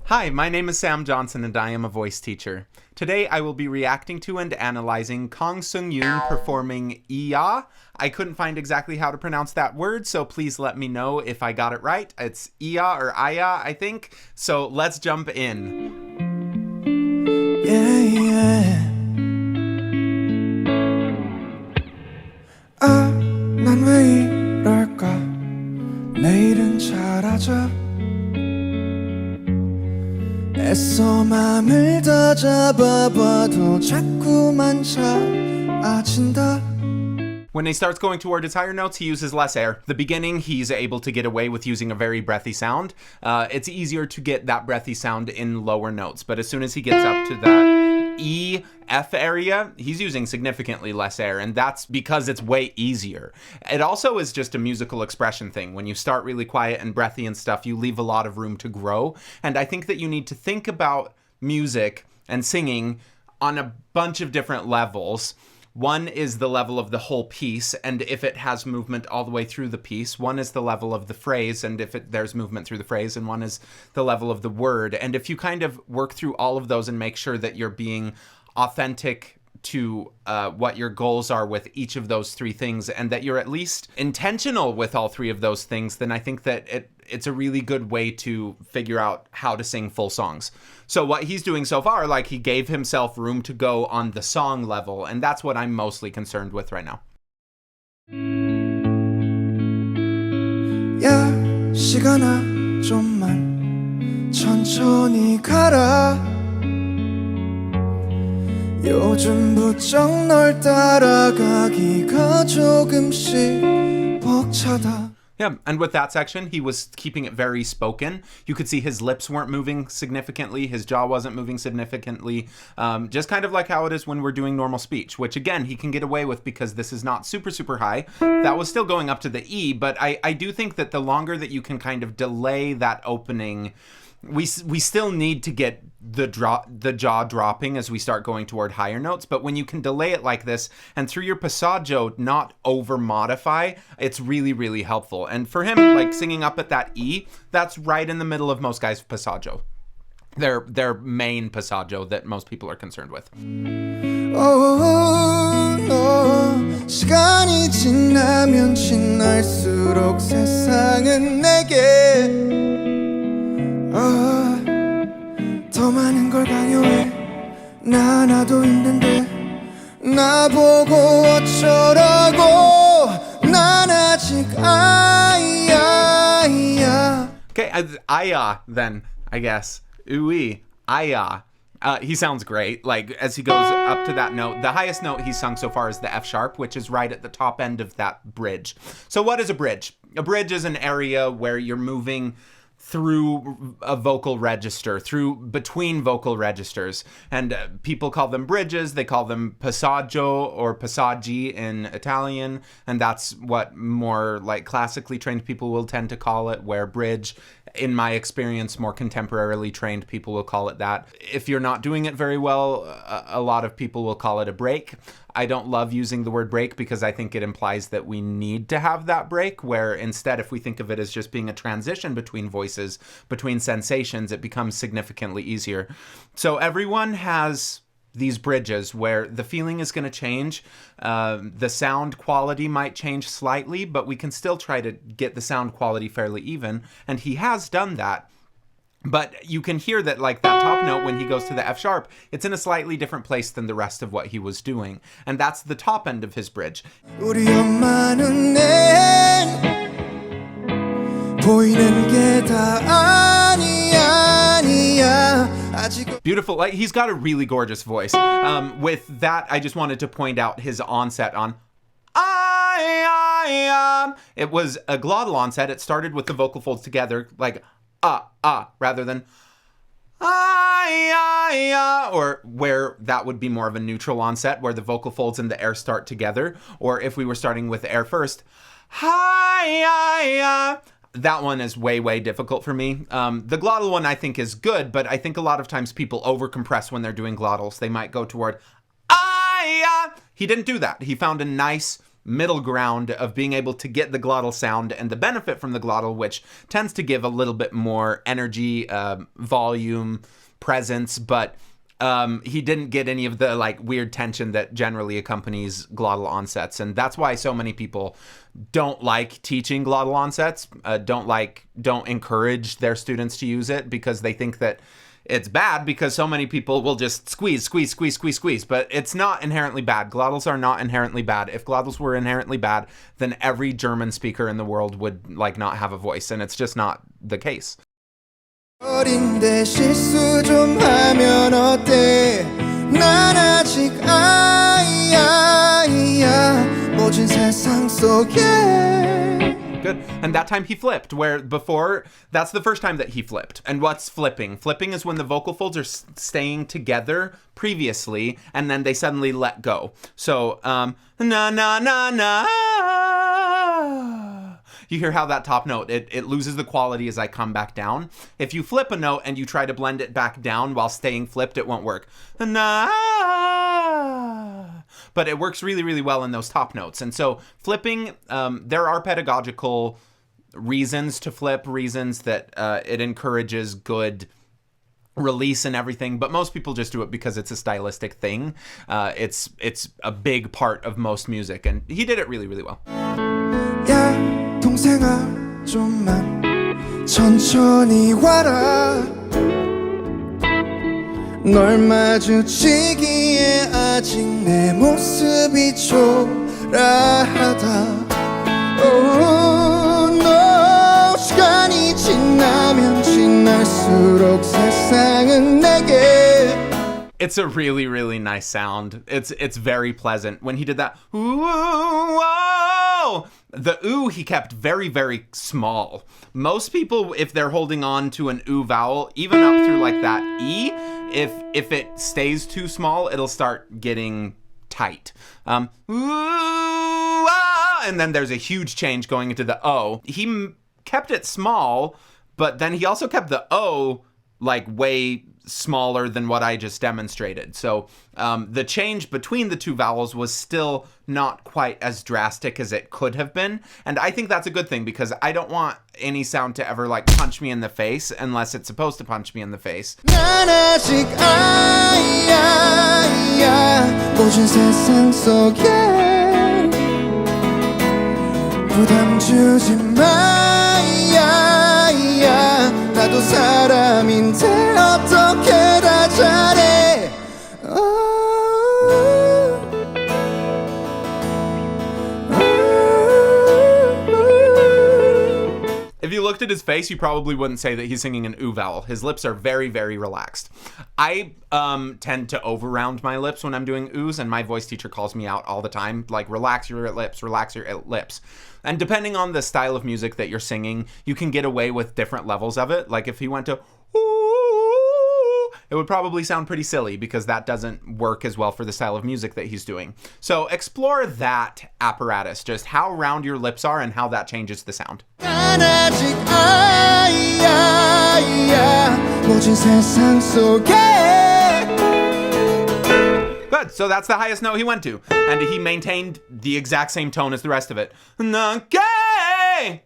Hi, my name is Sam Johnson and I am a voice teacher. Today I will be reacting to and analyzing Kang Seung-yoon performing IYAH. I couldn't find exactly how to pronounce that word, so please let me know if I got it right. It's IYAH or IYAH, I think. So let's jump in. Yeah, yeah. 난 왜 이럴까? 내일은 잘하자. 애써 맘을 다 잡아봐도 자꾸만 차아진다. When he starts going toward his higher notes, he uses less air. The beginning, he's able to get away with using a very breathy sound. It's easier to get that breathy sound in lower notes, but as soon as he gets up to that E, F area, he's using significantly less air, and that's because it's way easier. It also is just a musical expression thing. When you start really quiet and breathy and stuff, you leave a lot of room to grow, and I think that you need to think about music and singing on a bunch of different levels. One is the level of the whole piece, and if it has movement all the way through the piece. One is the level of the phrase, and if there's movement through the phrase. And one is the level of the word. And if you kind of work through all of those and make sure that you're being authentic to what your goals are with each of those three things, and that you're at least intentional with all three of those things, then I think that it's a really good way to figure out how to sing full songs. So what he's doing so far, like, he gave himself room to go on the song level, and that's what I'm mostly concerned with right now. 야, 시간아 좀만 천천히 가라. 요즘 부쩍 널 따라가기가 조금씩 벅차다. Yeah, and with that section, he was keeping it very spoken. You could see his lips weren't moving significantly, his jaw wasn't moving significantly, just kind of like how it is when we're doing normal speech, which again, he can get away with because this is not super, super high. That was still going up to the E, but I do think that the longer that you can kind of delay that opening, we still need to get the jaw dropping as we start going toward higher notes, but when you can delay it like this and through your passaggio not over modify, it's really, really helpful. And for him, like singing up at that E, that's right in the middle of most guys' passaggio. Their main passaggio that most people are concerned with. 시간이 지나면 지날수록 세상은 내게 더 많은 걸 강요해. 나도 힘든데 나보고 어쩌라고. 난 아직 아이야. Okay, IYAH then, I guess. Ooh, IYAH. He sounds great. Like, as he goes up to that note, the highest note he's sung so far is the F sharp, which is right at the top end of that bridge. So what is a bridge? A bridge is an area where you're moving through a vocal register, between vocal registers. And people call them bridges, they call them passaggio or passaggi in Italian, and that's what more like classically trained people will tend to call it, where bridge, in my experience, more contemporarily trained people will call it that. If you're not doing it very well, a lot of people will call it a break. I don't love using the word break because I think it implies that we need to have that break, where instead, if we think of it as just being a transition between voices, between sensations, it becomes significantly easier. So everyone has these bridges where the feeling is going to change. The sound quality might change slightly, but we can still try to get the sound quality fairly even. And he has done that. But you can hear that, like, that top note when he goes to the F sharp, it's in a slightly different place than the rest of what he was doing. And that's the top end of his bridge. 우리 엄마는 내 보이는 게 다 아니야. Beautiful. Like, he's got a really gorgeous voice. With that, I just wanted to point out his onset on it was a glottal onset. It started with the vocal folds together, like rather than or where that would be more of a neutral onset, where the vocal folds and the air start together. Or if we were starting with air first, that one is way, way difficult for me. The glottal one I think is good, but I think a lot of times people overcompress when they're doing glottals. They might go toward He didn't do that. He found a nice middle ground of being able to get the glottal sound and the benefit from the glottal, which tends to give a little bit more energy, volume, presence, but he didn't get any of the like weird tension that generally accompanies glottal onsets. And that's why so many people don't like teaching glottal onsets, don't encourage their students to use it, because they think that it's bad, because so many people will just squeeze. But it's not inherently bad. Glottals are not inherently bad. If glottals were inherently bad, then every German speaker in the world would like not have a voice, and it's just not the case. 어린데 실수 좀 하면 어때 난 아직 아이야 모진 세상 속에 Good. And that time he flipped, where before, that's the first time that he flipped. And what's flipping? Flipping is when the vocal folds are staying together previously, and then they suddenly let go. So, na na na na. You hear how that top note, it loses the quality as I come back down. If you flip a note and you try to blend it back down while staying flipped, it won't work. Na. But it works really, really well in those top notes. And so flipping, there are pedagogical reasons to flip, reasons that it encourages good release and everything, but most people just do it because it's a stylistic thing. It's a big part of most music, and he did it really, really well. 야 동생아 좀만 천천히 와라 널 마주치기에 아직 내 모습이 초라하다 너 시간이 지나면 지날수록 세상은 내게 It's a really, really nice sound. It's very pleasant. When he did that, ooh, whoa, the ooh he kept very, very small. Most people, if they're holding on to an ooh vowel, even up through like that E, if it stays too small, it'll start getting tight. Ooh, ah, and then there's a huge change going into the O. He kept it small, but then he also kept the O like way smaller than what I just demonstrated. So the change between the two vowels was still not quite as drastic as it could have been. And I think that's a good thing, because I don't want any sound to ever like punch me in the face unless it's supposed to punch me in the face. 난 아직 아이야 모진 세상 속에 부담 주지 마야 나도 사람인데 어떻게 다 잘해 If you looked at his face, you probably wouldn't say that he's singing an ooh vowel. His lips are very, very relaxed. I tend to over-round my lips when I'm doing oohs, and my voice teacher calls me out all the time, like, relax your lips, relax your lips. And depending on the style of music that you're singing, you can get away with different levels of it. Like if he went to ooh, it would probably sound pretty silly, because that doesn't work as well for the style of music that he's doing. So explore that apparatus, just how round your lips are and how that changes the sound. 난 아직 아이야 모진 세상 속에 Good. So that's the highest note he went to. And he maintained the exact same tone as the rest of it. Gay!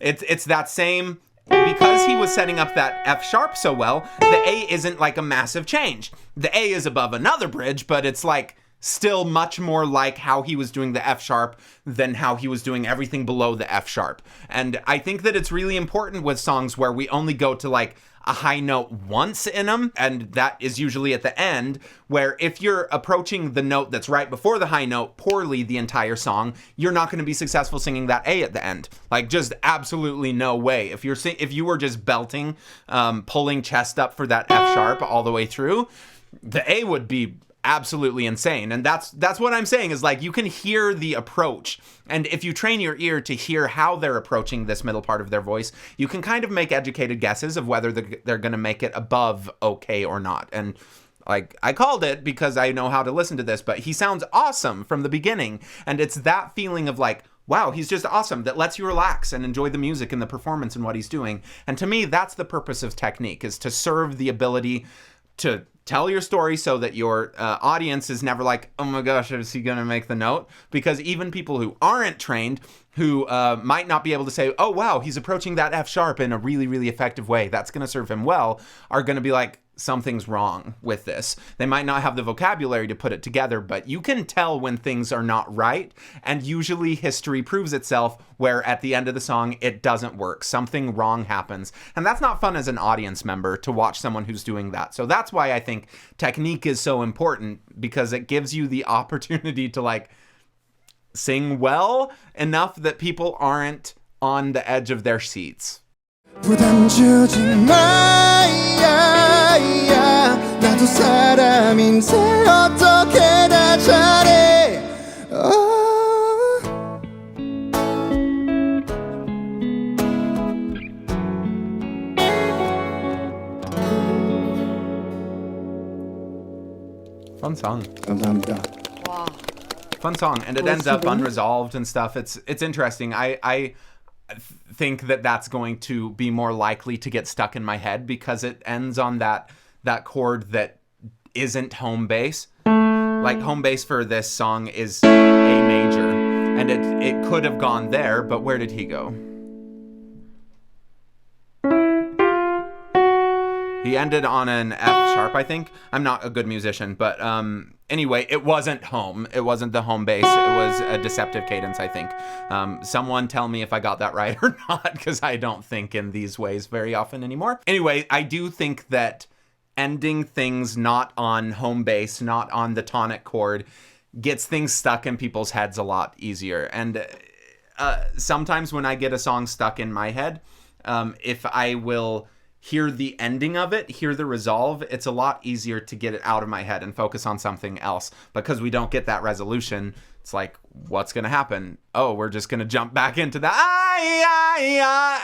It's that same... Because he was setting up that F sharp so well, the A isn't like a massive change. The A is above another bridge, but it's like still much more like how he was doing the F sharp than how he was doing everything below the F sharp. And I think that it's really important with songs where we only go to like a high note once in them, and that is usually at the end, where if you're approaching the note that's right before the high note poorly the entire song, you're not going to be successful singing that A at the end. Like, just absolutely no way. If you were just belting, pulling chest up for that F sharp all the way through, the A would be absolutely insane. And that's what I'm saying, is like, you can hear the approach, and if you train your ear to hear how they're approaching this middle part of their voice, you can kind of make educated guesses of whether they're going to make it above okay or not. And like, I called it because I know how to listen to this, but he sounds awesome from the beginning, and it's that feeling of like, wow, he's just awesome, that lets you relax and enjoy the music and the performance and what he's doing. And to me, that's the purpose of technique, is to serve the ability to tell your story so that your audience is never like, oh my gosh, is he gonna make the note? Because even people who aren't trained, who might not be able to say, oh wow, he's approaching that F sharp in a really, really effective way, that's gonna serve him well, are gonna be like, something's wrong with this. They might not have the vocabulary to put it together, but you can tell when things are not right, and usually history proves itself where at the end of the song it doesn't work. Something wrong happens, and that's not fun as an audience member to watch someone who's doing that. So that's why I think technique is so important, because it gives you the opportunity to like sing well enough that people aren't on the edge of their seats. 부담 주지 마야 나도 사람인데 어떻게 다 잘해 Fun song. 감사합니다. Fun song, and it ends up unresolved and stuff. It's interesting. I think that that's going to be more likely to get stuck in my head because it ends on that chord that isn't home bass. Like home bass for this song is A major, and it could have gone there, but where did he go? He ended on an F sharp, I think. I'm not a good musician, but anyway, it wasn't home. It wasn't the home bass. It was a deceptive cadence, I think. Someone tell me if I got that right or not, because I don't think in these ways very often anymore. Anyway, I do think that ending things not on home bass, not on the tonic chord, gets things stuck in people's heads a lot easier. And sometimes when I get a song stuck in my head, if I will hear the ending of it, hear the resolve, it's a lot easier to get it out of my head and focus on something else. Because we don't get that resolution, it's like, what's gonna happen? Oh, we're just gonna jump back into the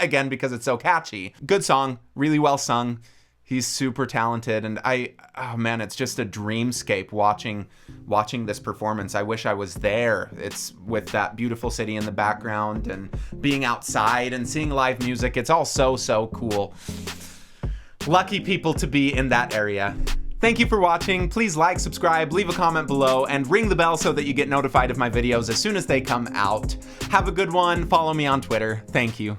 again because it's so catchy. Good song, really well sung. He's super talented, and oh man, it's just a dreamscape watching this performance. I wish I was there. It's with that beautiful city in the background and being outside and seeing live music. It's all so cool. Lucky people to be in that area. Thank you for watching. Please like, subscribe, leave a comment below, and ring the bell so that you get notified of my videos as soon as they come out. Have a good one. Follow me on Twitter. Thank you.